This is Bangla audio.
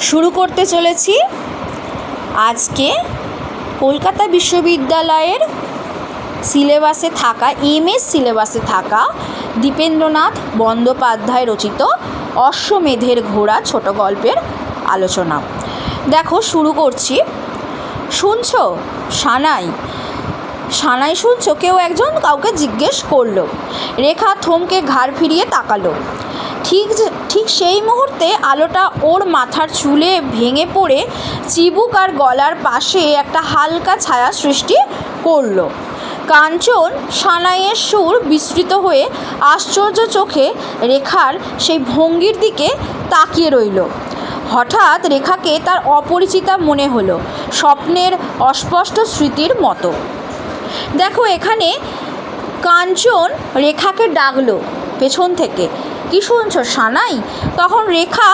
শুরু করতে চলেছি আজকে কলকাতা বিশ্ববিদ্যালয়ের সিলেবাসে থাকা এমএস সিলেবাসে থাকা দীপেন্দ্রনাথ বন্দ্যোপাধ্যায় রচিত অশ্বমেধের ঘোড়া ছোট গল্পের আলোচনা। দেখো শুরু করছি। শুনছো সানাই? সানাই শুনছো? কেউ একজন কাউকে জিজ্ঞেস করলো। রেখা থমকে ঘাড় ফিরিয়ে তাকালো। ঠিক সেই মুহূর্তে আলোটা ওর মাথার চুলে ভেঙে পড়ে চিবুক আর গলার পাশে একটা হালকা ছায়া সৃষ্টি করলো। কাঞ্চন সানাইয়ের সুর বিস্মৃত হয়ে আশ্চর্য চোখে রেখার সেই ভঙ্গির দিকে তাকিয়ে রইল। হঠাৎ রেখাকে তার অপরিচিতা মনে হলো, স্বপ্নের অস্পষ্ট স্মৃতির মতো। দেখো এখানে কাঞ্চন রেখাকে ডাকলো পেছন থেকে, কি শুনছো সানাই? তখন রেখা